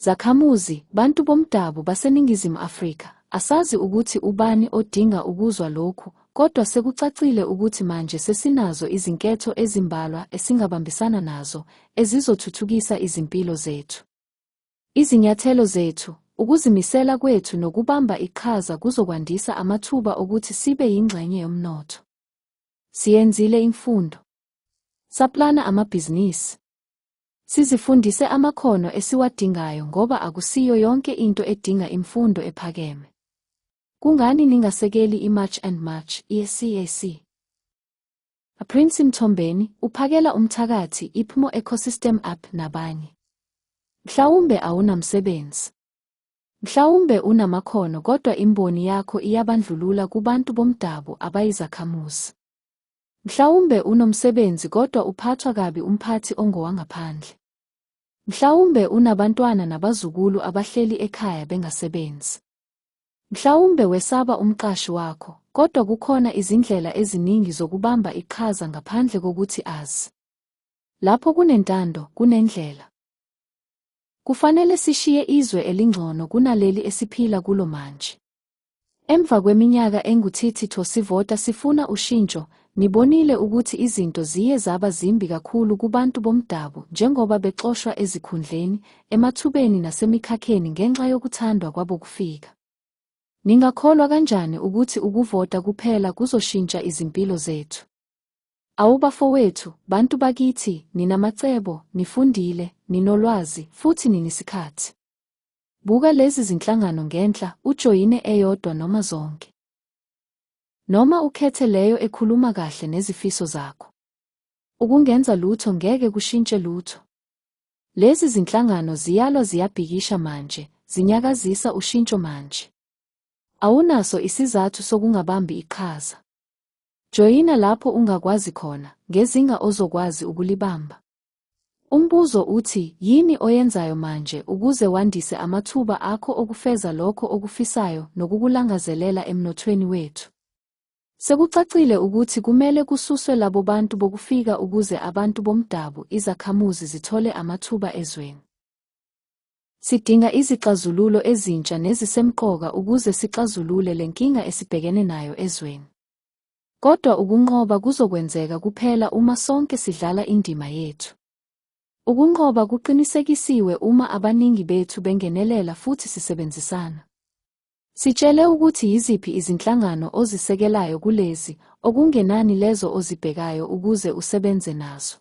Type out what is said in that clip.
Zakhamuzi, bantu bomdabu baseNingizimu Afrika, asazi ukuthi ubani odinga ukuzwa lokhu, kodwa sekucacile ukuthi manje sesinazo izinketho ezimbalwa esingabambisana nazo, ezizothuthukisa izimpilo zethu. Izinyathelo zethu, ukuzimisela kwethu nokubamba iqhaza kuzokwandisa amathuba okuthi sibe yingxenye yomnotho. Siyenzile imfundo. Saplana amabhizinisi. Sizifundise amakhono esiwadingayo ngoba akusiyo yonke into edinga imfundo ephakeme. Kungani ningasekeli iMatch and Match, iCAC? Prince Mthombeni, uphakela umthakathi iPhumo Ecosystem App nabanye. Mhlawumbe awunamsebenzi. Mhlawumbe unamakhono kodwa imboni yakho iyabandlulula kubantu bomdabu abayizakhamuzi. Mhlawumbe unomsebenzi kodwa uphathwa kabi umphathi ongowangaphandle. Mhlawumbe unabantwana nabazukulu abahleli ekhaya bengasebenzi. Mhlawumbe wesaba umqashi wakho, kodwa kukhona izindlela eziningi zokubamba iqhaza ngaphandle kokuthi azi. Lapho kunentando, kunendlela. Kufanele sishiye izwe elingcono kunaleli esiphila kulo manje. Emva kweminyaka enguthitho sivota sifuna ushintsho, nibonile ukuthi izinto ziye zaba zimbi kakhulu kubantu bomdabu njengoba bexoshwa ezikhundleni, emathubeni nasemikhakheni ngenxa yokuthandwa kwabo kufika. Ningakholwa kanjani ukuthi ukuvota kuphela kuzoshintsha izimpilo zethu? Awubafowethu, bantu bakithi, ninamacebo, nifundile, ninolwazi, futhi ninisikhathi. Buka lezi zinhlangano ngenhla, ujoyine eyodwa noma zonke. Noma ukhethe leyo ekhuluma kahle nezifiso zakho. Ukungenza lutho ngeke kushintshe lutho. Lezi zinhlangano ziyalwa ziyabhikisha manje, zinyakazisa ushintsho manje. Awunaso isizathu sokungabambi iqhaza. Joyina lapho ungakwazi khona, ngezinga ozokwazi ukulibamba. Umbuzo uthi, yini oyenzayo manje ukuze wandise amathuba akho okufeza lokho okufisayo nokukulangazelela emnothweni wethu? Sekucacile ukuthi kumele kususwe labo bantu bokufika ukuze abantu bomdabu, izakhamuzi zithole amathuba ezweni. Sidinga izixazululo ezintsha nezisemqoka ukuze sixazulule lenkinga esibhekene nayo ezweni. Kodwa ukunqoba kuzokwenzeka kuphela uma sonke sidlala indima yethu. Ukunqoba kuqinisekisiwe uma abaningi bethu bengenelela futhi sisebenzisana. Sitshele ukuthi yiziphi izinhlangano ozisekelayo kulezi, okungenani lezo ozibhekayo ukuze usebenze nazo.